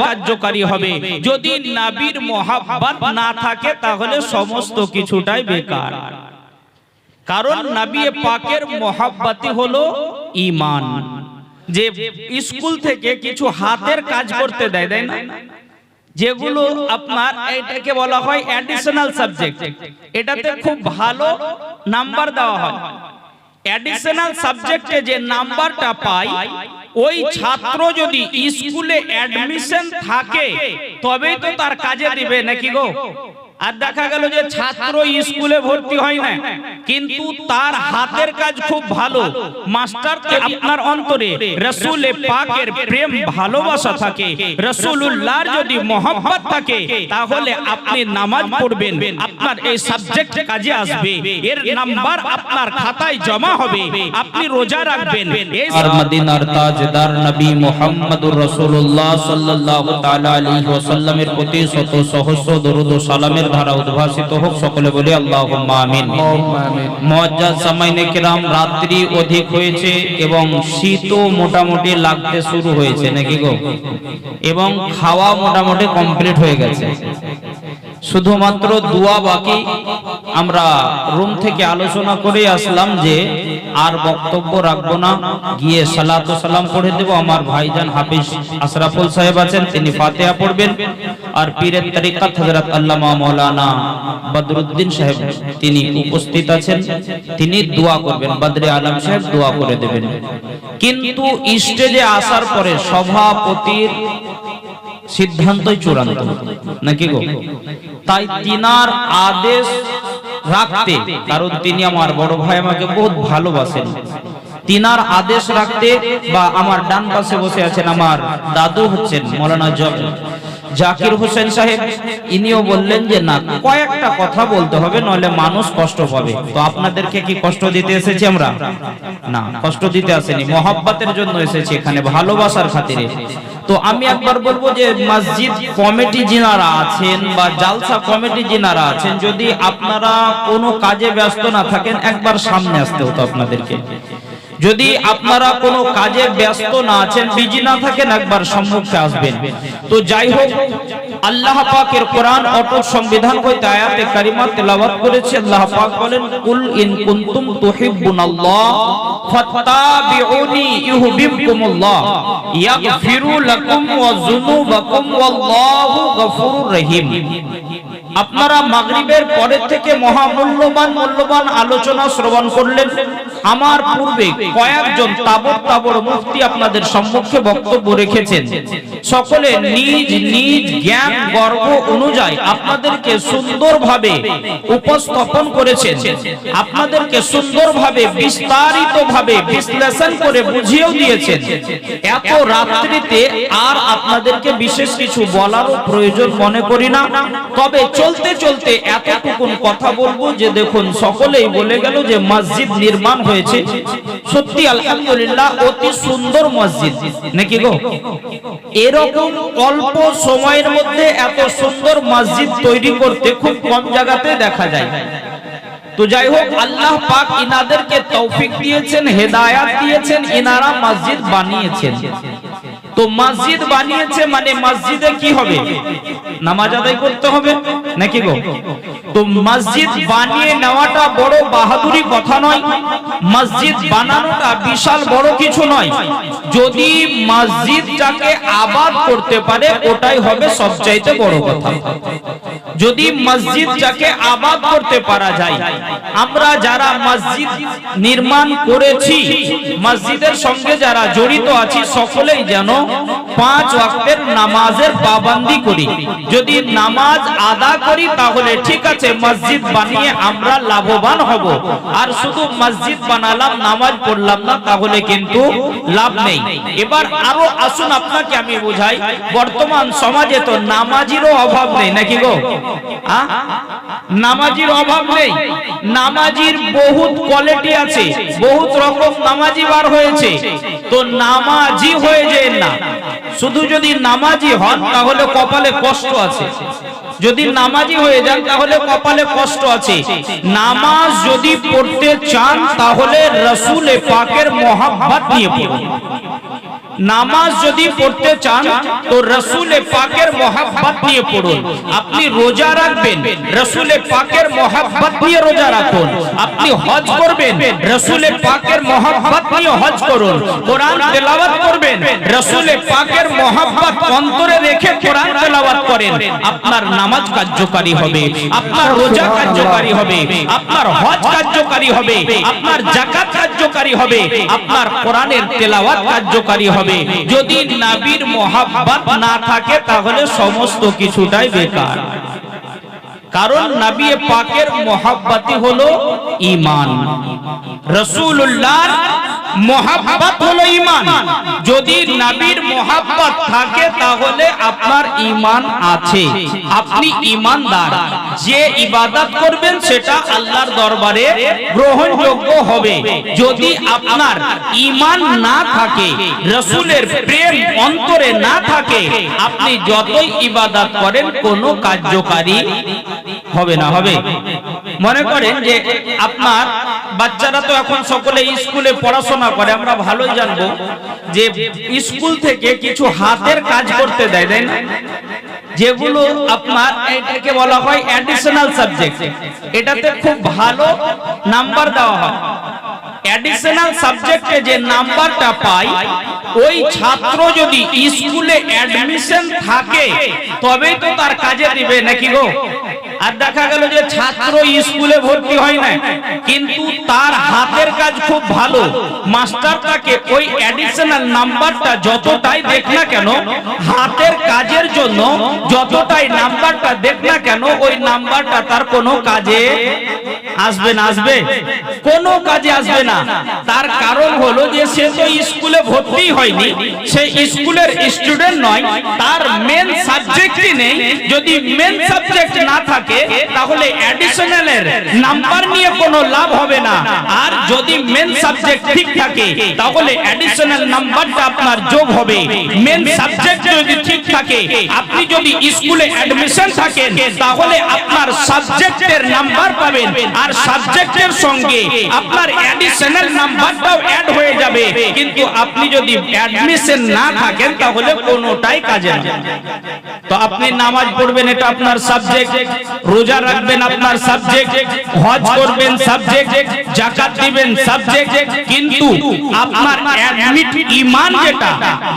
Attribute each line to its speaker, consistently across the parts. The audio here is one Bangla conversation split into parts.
Speaker 1: কার্যকারী হবে। যদি নবীর মহব্বত না থাকে তাহলে সমস্ত কিছুটাই বেকার। কারণ নবী পাকের মহব্বতই হলো ঈমান। যে স্কুল থেকে কিছু হাতের কাজ করতে দেয়, তাই না? যেগুলো আপনার এটাকে বলা হয় অ্যাডিশনাল সাবজেক্ট, এটাতে খুব ভালো নাম্বার দেওয়া হয়। অ্যাডিশনাল সাবজেক্টে যে নাম্বারটা পায়, ওই ছাত্র যদি স্কুলে অ্যাডমিশন থাকে তবেই তো তার কাজে দিবে, নাকি গো? আর দেখা গেল যে ছাত্র স্কুলে ভর্তি হয় না, কিন্তু তার হাতের কাজ খুব ভালো, মাস্টার আপনার অন্তরে রাসূল পাকের প্রেম ভালোবাসা থাকে, রাসূলুল্লাহর যদি মহব্বত থাকে, তাহলে আপনি নামাজ পড়বেন, আপনার এই সাবজেক্ট কাজে আসবে, এর নাম্বার আপনার খাতায় জমা হবে, আপনি রোজা রাখবেন।
Speaker 2: আর মদিনার তাজদার নবী মুহাম্মদুর রাসূলুল্লাহ সাল্লাল্লাহু তাআলা আলাইহি ওয়াসাল্লামের প্রতি শত সহস্র দরুদ ও সালামের ধারা উদ্ভাসিত হোক। সকলে বলি আল্লাহুম্মা আমিন। মুআজ্জাজ সামাইনে কিরাম, রাত্রি অধিক হয়েছে এবং শীতও মোটামুটি লাগতে শুরু হয়েছে, নাকি গো? এবং খাওয়া মোটামুটি কমপ্লিট হয়ে গেছে, শুধুমাত্র দোয়া বাকি। আমরা রুম থেকে আলোচনা করে আসলাম যে আর বক্তব্য রাখবো না, গিয়ে সালাত ও সালাম পড়ে দেব। আমার ভাইজান হাফিজ আশরাফুল সাহেব আছেন, তিনি ফাতিহা পড়বেন। আর পীরের তরিকত হযরত আল্লামা মাওলানা বদরুদ্দিন সাহেব তিনি উপস্থিত আছেন, তিনি দোয়া করবেন। বদরে আলম সাহেব দোয়া করে দেবেন। কিন্তু স্টেজে আসার পরে সভাপতির সিদ্ধান্তই চূড়ান্ত, নাকি গো? তাই তিনার আদেশ রাখতে, কারণ তিনি আমার বড় ভাই, আমাকে বহুত ভালোবাসেন, তিনার আদেশ রাখতে, বা আমার ডান পাশে বসে আছেন আমার দাদু হচ্ছেন মাওলানা জাকির হোসেন সাহেব, ইনিও বললেন যে না, কয়েকটা কথা বলতে হবে, নইলে মানুষ কষ্ট পাবে। তো আপনাদেরকে কি কষ্ট দিতে এসেছি আমরা? না, কষ্ট দিতে আসেনি, মহব্বতের জন্য এসেছি এখানে, ভালোবাসার খাতিরে। তো আমি একবার বলবো যে মসজিদ কমিটি যিনারা আছেন বা জালসা কমিটি যিনারা আছেন, যদি আপনারা কোনো কাজে ব্যস্ত না থাকেন, একবার সামনে আসতে হতো আপনাদেরকে। যদি আপনারা কোনো কাজে ব্যস্ত না আছেন, বিজি না থাকেন, একবার সম্মুখে আসবেন। তো যাই হোক, আল্লাহ পাকের কোরআন অটুট সংবিধান হইতে আয়াতে কারিমা তেলাওয়াত করেছে। আল্লাহ পাক বলেন, কুল ইন কুনতুম তুহিব্বুনাল্লাহ ফাত্তাবিউনি ইউহিব্বুকুমুল্লাহ ইয়াগফিরু লাকুম ওয়া যুনুবাকুম ওয়াল্লাহু গফুরুর রহিম। আপনারা মাগরিবের পরের থেকে মূল্যবান আলোচনা শ্রবণ করলেন। আমার পূর্বে কয়েকজন তাবড় মুফতি আপনাদের সম্মুখে বক্তব্য রেখেছেন। সকলে নিজ নিজ জ্ঞান গর্ব অনুযায়ী আপনাদেরকে সুন্দরভাবে উপস্থাপন করেছেন, আপনাদেরকে সুন্দরভাবে বিস্তারিতভাবে বিশ্লেষণ করে বুঝিয়েও দিয়েছেন। এত রাত্রিতে আর আপনাদেরকে বিশেষ কিছু বলারও প্রয়োজন মনে করি না। তবে চলতে চলতে এতটুকুন কথা বলবো যে দেখুন, সকলেই বলে গেল যে মসজিদ নির্মাণ হয়েছে, সত্যি আলহামদুলিল্লাহ অতি সুন্দর মসজিদ, নাকি গো? এরকম অল্প সময়ের মধ্যে এত সুন্দর মসজিদ তৈরি করতে খুব কম জায়গাতে দেখা যায়। তো যাই হোক, আল্লাহ পাক ইনাদেরকে তৌফিক দিয়েছেন, হেদায়াত দিয়েছেন, ইনারা মসজিদ বানিয়েছেন। তো মসজিদ বানিয়েছে মানে মসজিদে কি হবে? নামাজ আদায় করতে হবে, নাকি গো? তো মসজিদ বানিয়ে নেওয়াটা বড় বাহাদুরি কথা নয়, মসজিদ বানানোটা বিশাল বড় কিছু নয়। যদি মসজিদটাকে আবাদ করতে পারে, ওটাই হবে সবচাইতে বড় কথা। যদি মসজিদটাকে আবাদ করতে পারা যায়, আমরা যারা মসজিদ নির্মাণ করেছি, মসজিদের সঙ্গে যারা জড়িত আছি, সকলেই যেন 5 ওয়াক্তের নামাজের পাবন্দি করি। যদি নামাজ আদা করি তাহলে ঠিক আছে, মসজিদ বানিয়ে আমরা লাভবান হব। আর শুধু মসজিদ বানালাম, নামাজ পড়লাম না, তাহলে কিন্তু লাভ নেই। এবার আরো আসুন আপনাকে আমি বোঝাই, বর্তমান সমাজে তো নামাজিরও অভাব নেই, নাকি গো? নামাজির অভাব নেই, নামাজির বহুত কোয়ালিটি আছে, বহুত রকম নামাজি বার হয়েছে। তো নামাজি হয়ে যেন না, শুধু যদি নামাজি হন তাহলে কপালে কষ্ট আছে, যদি নামাজি হয়ে যান তাহলে কপালে কষ্ট আছে। নামাজ যদি পড়তে চান তাহলে রাসূল পাকের মহব্বত নিয়ে পড়ুন।
Speaker 1: নামাজ যদি পড়তে চান তো রসুলে পাকের মহব্বত নিয়ে পড়ুন। আপনি রোজা রাখবেন, রসুলে পাকের মহব্বত নিয়ে রোজা রাখুন। আপনি হজ করবেন, রসুলে পাকের মহব্বত নিয়ে হজ করুন। কোরআন তেলাওয়াত করবেন, রসুলে পাকের মহব্বত অন্তরে রেখে কোরআন তেলাওয়াত করেন। আপনার নামাজ কার্যকারী হবে, আপনার রোজা কার্যকারী হবে, আপনার হজ কার্যকারী হবে, আপনার যাকাত কার্যকারী হবে, আপনার কোরআনের তেলাওয়াত কার্যকারী হবে। যদি নবীর মহব্বত না থাকে তাহলে সমস্ত কিছুটাই বেকার। কারণ নবী পাকের মহব্বতই হলো ঈমান, রাসূলুল্লাহর মহব্বত হলো ঈমান। যদি নবীর মহব্বত থাকে তাহলে আপনার ঈমান আছে, আপনি ঈমানদার। যে ইবাদত করবেন সেটা আল্লাহর দরবারে গ্রহণযোগ্য হবে। যদি আপনার ঈমান না থাকে, রাসূলের প্রেম অন্তরে না থাকে, আপনি যতই ইবাদত করেন কোনো কার্যকারী হবে না। হবে মনে করেন যে আপনার বাচ্চারা তো এখন সকলে স্কুলে পড়াশোনা করে, আমরা ভালোই জানবো যে স্কুল থেকে কিছু হাতের কাজ করতে দেয়, তাই না? যেগুলো আপনার এটাকে বলা হয় অ্যাডিশনাল সাবজেক্ট, এটাতে খুব ভালো নাম্বার দেওয়া হয়। অ্যাডিশনাল সাবজেক্টে যে নাম্বারটা পায়, ওই ছাত্র যদি স্কুলে অ্যাডমিশন থাকে তবেই তো তার কাজে দিবে, নাকি গো? আর দেখা গেল যে ছাত্র স্কুলে ভর্তি হয় না, কিন্তু তার হাতের কাজ খুব ভালো, মাস্টার তাকে ওই অ্যাডিশনাল নাম্বারটা যতটাই দেখ না কেন, হাতের কাজের জন্য যতটাই নাম্বারটা দেখ না কেন, ওই নাম্বারটা তার কোনো কাজে আসবে না। আসবে? কোনো কাজে আসবে না। তার কারণ হলো যে সে তো স্কুলে ভর্তি হয়নি, সে স্কুলের স্টুডেন্ট নয়, তার মেন সাবজেক্টই নেই। যদি মেন সাবজেক্ট না থাকে তাহলে অ্যাডিশনালের নাম্বার নিয়ে কোনো লাভ হবে না। আর যদি মেন সাবজেক্ট ঠিক থাকে তাহলে অ্যাডিশনাল নাম্বারটা আপনার যোগ হবে। মেন সাবজেক্ট যদি ঠিক থাকে, আপনি যদি স্কুলে অ্যাডমিশন থাকেন তাহলে আপনার সাবজেক্টের নাম্বার পাবেন, আর সাবজেক্টের সঙ্গে আপনার অ্যাডিশনাল নাম্বারটাও অ্যাড হয়ে যাবে। কিন্তু আপনি যদি অ্যাডমিশন না থাকেন তাহলে কোনোটাই কাজে না। তো আপনি নামাজ পড়বেন, এটা আপনার সাবজেক্ট, রোজা রাখবেন আপনার সাবজেক্ট, হজ করবেন সাবজেক্ট, যাকাত দিবেন সাবজেক্ট, কিন্তু আপনার অ্যাডমিট ঈমান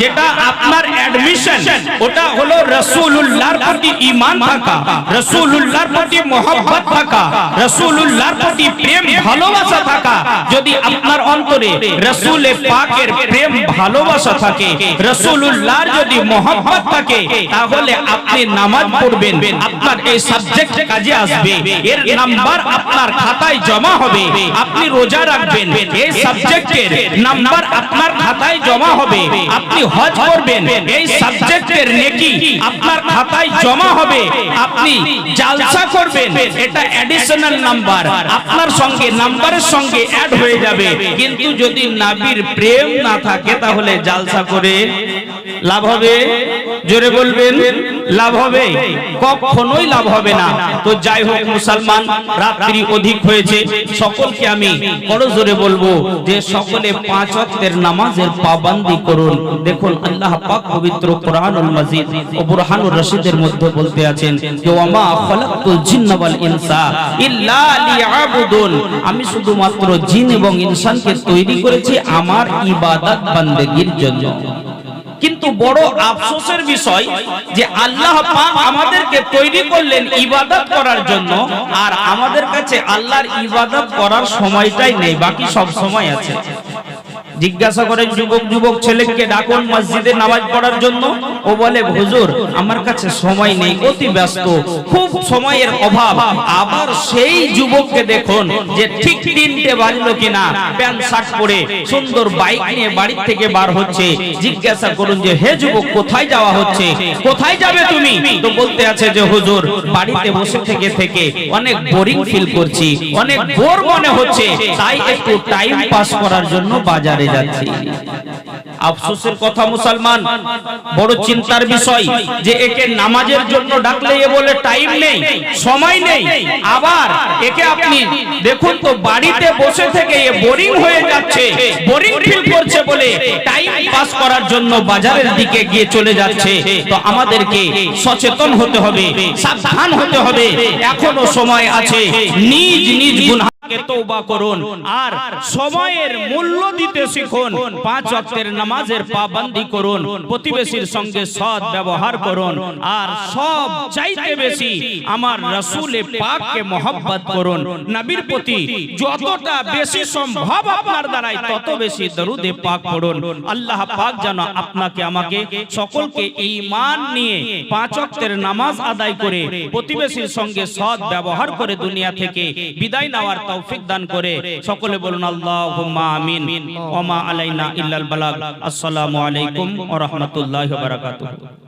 Speaker 1: যেটা আপনার অ্যাডমিশন, ওটা হলো রাসূলুল্লাহর প্রতি ঈমান থাকা, রাসূলুল্লাহর প্রতি মহব্বত থাকা, রাসূলুল্লাহর প্রতি প্রেম ভালোবাসা থাকা। যদি আপনার অন্তরে রাসূলে পাকের প্রেম ভালোবাসা থাকে, রাসূলুল্লাহর যদি মহব্বত থাকে, তাহলে আপনি নামাজ পড়বেন, আপনার এই সাবজেক্ট কাজে আসবে, এর নাম্বার আপনার খাতায় জমা হবে। আপনি রোজা রাখবেন, এই সাবজেক্টের নাম্বার আপনার খাতায় জমা হবে। আপনি হজ করবেন, এই সাবজেক্টের নেকি আপনার খাতায় জমা হবে। আপনি জালসা করবেন, এটা অ্যাডিশনাল নাম্বার আপনার সঙ্গে নাম্বারের সঙ্গে অ্যাড হয়ে যাবে। কিন্তু যদি নবীর প্রেম না থাকে তাহলে জালসা করে লাভ হবে? জোরে বলবেন, লাভ হবে? কখনোই লাভ হবে না। তো যাই হোক মুসলমান, রাত্রি অধিক হয়েছে, সকলকে আমি বড় জোরে বলবো যে সকলে 5 ওয়াক্তের নামাজের পাবন্দি করুন। দেখুন আল্লাহ পাক পবিত্র কোরআনুল মাজিদ ও বুরহানুর রশিদের মধ্যে বলতে আছেন যে ওয়ামা খালাকতুল জিন্না ওয়াল ইনসা ইল্লা লিয়াবুদুন, আমি শুধুমাত্র জিন এবং ইনসানকে তৈরি করেছি আমার ইবাদত বান্দেগীর জন্য। কিন্তু বড় আফসোসের বিষয় যে আল্লাহ পাক আমাদেরকে তৈরি করলেন ইবাদত করার জন্য, আর আমাদের কাছে আল্লাহর ইবাদত করার সময়টাই নেই, বাকি সব সময় আছে। জিজ্ঞাসা করেন যুবক ছেলেকে ডাকুন মসজিদে নামাজ পড়ার জন্য, ও বলে হুজুর আমার কাছে সময় নেই, অতি ব্যস্ত, খুব সময়ের অভাব। আবার সেই যুবককে দেখুন যে ঠিক 3টে বাজলো কিনা প্যান্ট শার্ট পরে সুন্দর বাইক নিয়ে বাড়ি থেকে বার হচ্ছে। জিজ্ঞাসা করুন যে হে যুবক কোথায় যাওয়া হচ্ছে, কোথায় যাবে তুমি? তো বলতে আছে যে হুজুর বাড়িতে বসে থেকে অনেক বোরিং ফিল করছি, অনেক বোর মনে হচ্ছে, তাই একটু টাইম পাস করার জন্য বাজারে যাচ্ছি। আফসোসের কথা মুসলমান, বড় চিন্তার বিষয় যে একে নামাজের জন্য ডাকলে এ বলে টাইম নেই, সময় নেই। আবার একে আপনি দেখুন তো বাড়িতে বসে থেকে এ বোরিং হয়ে যাচ্ছে, বোরিং ফিল করছে বলে টাইম পাস করার জন্য বাজারের দিকে গিয়ে চলে যাচ্ছে। তো আমাদেরকে সচেতন হতে হবে, সাবধান হতে হবে। এখনো সময় আছে, নিজ নিজ গুনাহকে তওবা করুন আর সময়ের মূল্য দিতে শিখুন। 5 ওয়াক্তের নামাজের পাবন্দি করুন, প্রতিবেশীর সঙ্গে সৎ ব্যবহার করুন আর সব চাইতে বেশি আমার রাসূলে পাককে মহব্বত করুন। নবীর প্রতি যতটা বেশি সম্ভব আপনার দ্বারাই তত বেশি দরুদে পাক পড়ুন। আল্লাহ পাক যেন আপনাকে আমাকে সকলকে ঈমান নিয়ে 5 ওয়াক্তের নামাজ আদায় করে প্রতিবেশীর সঙ্গে সৎ ব্যবহার করে দুনিয়া থেকে বিদায় নেওয়ার তৌফিক দান করে। সকলে বলুন আল্লাহুম্মা আমিন। ওয়া মা আলাইনা ইল্লাল বালাগ। আসসালামু আলাইকুম ওয়া রাহমাতুল্লাহি ওয়া বারাকাতুহু।